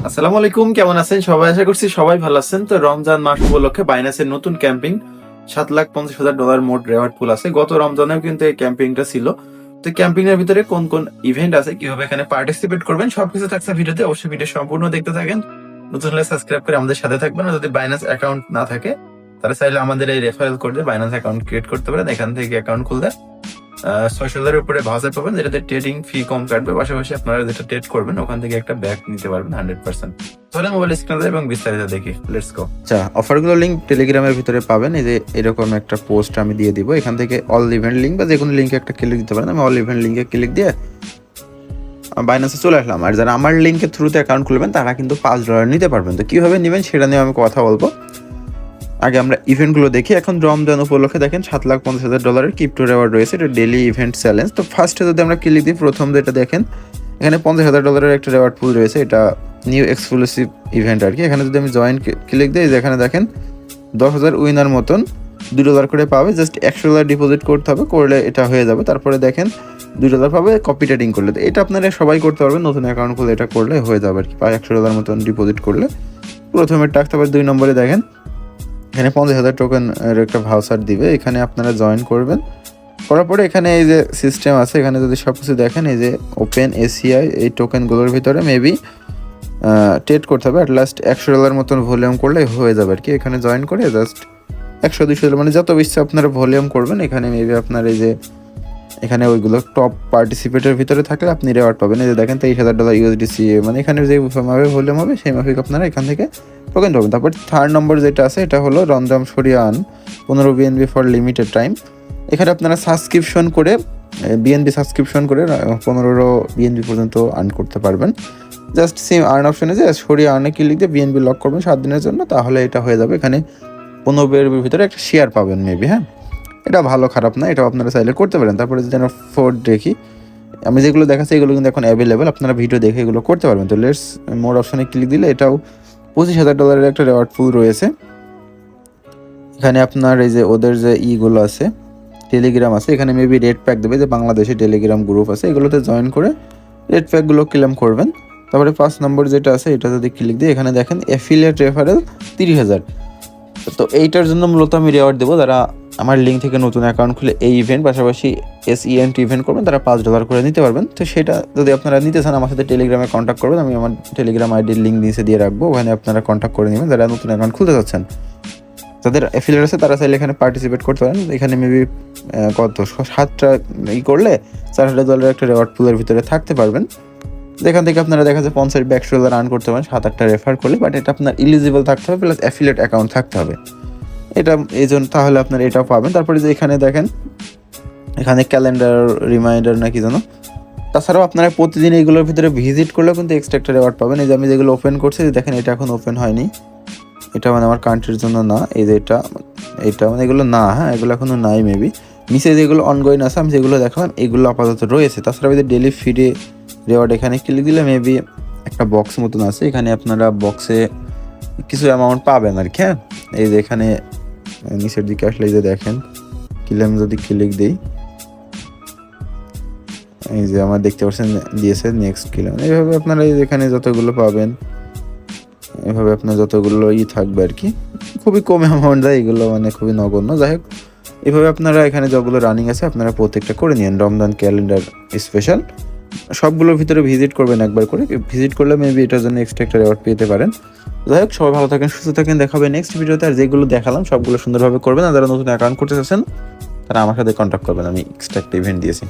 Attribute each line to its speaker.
Speaker 1: আসসালামু আলাইকুম, কেমন আছেন সবাই? আশা করছি সবাই ভালো আছেন। তো রমজান মাস উপলক্ষে বাইনান্সের নতুন ক্যাম্পিং $7,50,000 মোট রেওয়ার্ড পুল আছে। গত রমজানেও কিন্তু এই ক্যাম্পিংটা ছিল। তো ক্যাম্পিং এর ভিতরে কোন কোন ইভেন্ট আছে, কিভাবে এখানে পার্টিসিপেট করবেন, সবকিছু থাকছে ভিডিওতে। অবশ্যই ভিডিও সম্পূর্ণ দেখতে থাকেন। নতুন হলে সাবস্ক্রাইব করে আমাদের সাথে থাকবেন। আর যদি বাইনান্স অ্যাকাউন্ট না থাকে তারা চাইলে আমাদের এই রেফারেল কোডে বাইনান্স অ্যাকাউন্ট ক্রিয়েট করতে পারেন। এখান থেকে অ্যাকাউন্ট খুললে $6,000 উপরে ভাউচার পাবেন, যেটাতে ট্রেডিং ফি কম কাটবে। পাশাপাশি আপনারা যেটা ট্রেড করবেন ওখান থেকে একটা ব্যাক নিতে পারবেন 100%। তাহলে মোবাইল স্ক্রিনে এবং বিস্তারিত দেখি, লেটস গো। আচ্ছা, অফারগুলো লিংক টেলিগ্রামের ভিতরে পাবেন। এই যে এরকম একটা পোস্ট আমি দিয়ে দিব, এখান থেকে অল ইভেন্ট লিঙ্ক বা যে কোনো লিঙ্কে একটা ক্লিক দিতে পারেন। আমি অল ইভেন্ট লিঙ্কে ক্লিক দিয়ে বাইনান্সে চলে আসলাম। আর যারা আমার লিঙ্কের থ্রুতে অ্যাকাউন্ট খুলবেন তারা কিন্তু $5 নিতে পারবেন। তো কিভাবে নেবেন সেটা নিয়ে আমি কথা বলবো। আগে আমরা ইভেন্টগুলো দেখি। এখন রমজান উপলক্ষে দেখেন $7,50,000 ক্রিপ্টো রেওয়ার্ড রয়েছে। এটা ডেলি ইভেন্ট চ্যালেঞ্জ। তো ফার্স্টে যদি আমরা ক্লিক দিই, প্রথম যেটা দেখেন এখানে $50,000 একটা রেওয়ার্ড পুল রয়েছে। এটা নিউ এক্সক্লুসিভ ইভেন্ট আর কি। এখানে যদি আমি জয়েন ক্লিক দিই, যেখানে দেখেন 10,000 উইনার মতন $2 করে পাবে। জাস্ট $100 ডিপোজিট করতে হবে, করলে এটা হয়ে যাবে। তারপরে দেখেন $2 পাবে কপি ট্রেডিং করলে। তো এটা আপনারা সবাই করতে পারবেন, নতুন অ্যাকাউন্ট খুলে এটা করলে হয়ে যাবে আর কি। $100 মতন ডিপোজিট করলে প্রথমে টাকা। তারপর 2 নম্বরে দেখেন এখানে 50,000 টোকেন এর একটা ভাউচার দিবে। এখানে আপনারা জয়েন করবেন, করার পরে এখানে এই যে সিস্টেম আছে, এখানে যদি সব কিছু দেখেন, এই যে ওপেন এসিআই এই টোকেনগুলোর ভিতরে মেবি ট্রেড করতে হবে। অ্যাট লাস্ট $100 মতন ভলিউম করলে হয়ে যাবে আর কি। এখানে জয়েন করে জাস্ট 100-200 মানে যত বেশি আপনারা ভলিউম করবেন, এখানে মেবি আপনার এই যে এখানে ওইগুলো টপ পার্টিসিপেটের ভিতরে থাকলে আপনি রেওয়ার্ড পাবেন। এই যে দেখেন $23,000 USDC, মানে এখানে যে ভলিউম হবে সেই মাফিক আপনারা এখান থেকে টোকেন পাবেন। তারপর 3rd নম্বর যেটা আছে, এটা হলো রমজান শরিয়ান 15 BNB ফর লিমিটেড টাইম। এখানে আপনারা সাবস্ক্রিপশন করে বিএনবি সাবস্ক্রিপশন করে 15 BNB পর্যন্ত আর্ন করতে পারবেন। জাস্ট সেম আর্ন অপশনে যে সরিয়ে আর্নে ক্লিক দিয়ে বিএনবি লক করবেন 7 দিনের জন্য, তাহলে এটা হয়ে যাবে। এখানে 15 BNBর ভিতরে একটা শেয়ার পাবেন মেবি। হ্যাঁ, এটা ভালো, খারাপ না, এটা আপনারা চাইলে করতে পারেন। তারপরে যদি আমরা 4 দেখি, আমি যেগুলো দেখাচ্ছি এগুলো কিন্তু এখন অ্যাভেলেবেল, আপনারা ভিডিও দেখে এগুলো করতে পারবেন। তো লেটস মোর অপশনে ক্লিক দিলে এটাও $25,000 একটা রেওয়ার্ড পুল রয়েছে। এখানে আপনার এই যে ওদের যে ইগুলো আছে, টেলিগ্রাম আছে, এখানে মেবি রেড প্যাক দেবে, যে বাংলাদেশে টেলিগ্রাম গ্রুপ আছে, এগুলোতে জয়েন করে রেড প্যাকগুলো ক্লেম করবেন। তারপরে 5 নম্বর যেটা আছে, এটা যদি ক্লিক দিই, এখানে দেখেন অ্যাফিলিয়েট রেফারেল 30,000। তো এইটার জন্য মূলত আমি রেওয়ার্ড দেবো যারা আমার লিঙ্ক থেকে নতুন অ্যাকাউন্ট খুলে এই ইভেন্ট পাশাপাশি SENT ইভেন্ট করবেন, তারা $5 করে নিতে পারবেন। তো সেটা যদি আপনারা নিতে চান, আমার সাথে টেলিগ্রামে কন্ট্যাক্ট করবেন। আমি আমার টেলিগ্রাম আইডির লিঙ্ক নিচে দিয়ে রাখবো, ওখানে আপনারা কন্ট্যাক্ট করে নেবেন যারা নতুন অ্যাকাউন্ট খুলতে চাচ্ছেন। যাদের অ্যাফিলিয়েট আছে তারা চাইলে এখানে পার্টিসিপেট করতে পারেন। এখানে মেবি কত 7টা করলে $4,000 একটা রেওয়ার্ড পুলের ভিতরে থাকতে পারবেন, যেখান থেকে আপনারা দেখা যায় $50-100 আর্ন করতে পারেন 7-8টা রেফার করলে। বাট এটা আপনার ইলিজিবল থাকতে হবে, প্লাস অ্যাফিলিয়েট অ্যাকাউন্ট থাকতে হবে। এটা এই জন্য, তাহলে আপনারা এটাও পাবেন। তারপরে যে এখানে দেখেন এখানে ক্যালেন্ডার রিমাইন্ডার নাকি যেন, তাছাড়াও আপনারা প্রতিদিন এইগুলোর ভিতরে ভিজিট করলেও কিন্তু এক্সট্রা একটা রেওয়ার্ড পাবেন। এই যে আমি যেগুলো ওপেন করছি, দেখেন এটা এখন ওপেন হয়নি, এটা মানে আমার কান্ট্রির জন্য না। এই যে এটা মানে এগুলো না, হ্যাঁ এগুলো এখনো নাই মেবি। নিচে যেগুলো অনগোয়িং আছে আমি যেগুলো দেখালাম এগুলো আপাতত রয়েছে। তাছাড়া এই যে ডেলি ফিডে রেওয়ার্ড, এখানে ক্লিক দিলে মেবি একটা বক্স মতন আছে, এখানে আপনারা বক্সে কিছু অ্যামাউন্ট পাবেন আর কি। হ্যাঁ, এই যে এখানে নিচের দিকে আসলে এই যে দেখেন ক্লেম যদি ক্লিক দিই, এই যে আমার দেখতে পাচ্ছেন দিয়েছে নেক্সট ক্লেম। এইভাবে আপনারা এই যেখানে যতগুলো পাবেন, এভাবে আপনার যতগুলো থাকবে আর কি। খুবই কম অ্যামাউন্ট দেয় এগুলো, মানে খুবই নগণ্য। যাই হোক, এভাবে আপনারা এখানে যতগুলো রানিং আছে আপনারা প্রত্যেকটা করে নিন। রমজান ক্যালেন্ডার স্পেশাল সবগুলোর ভিতরে ভিজিট করবেন একবার করে। ভিজিট করলে মেবি এটার জন্য এক্সট্রা একটা রেওয়ার্ড পেতে পারেন। যাই হোক, সবাই ভালো থাকেন, সুস্থ থাকেন, দেখা হবে নেক্সট ভিডিওতে। আর যেগুলো দেখালাম সবগুলো সুন্দরভাবে করবেন। আর যারা নতুন অ্যাকাউন্ট করতে চাচ্ছেন তারা আমার সাথে কন্ট্যাক্ট করবেন, আমি এক্সট্রা একটা ইভেন্ট দিয়েছি।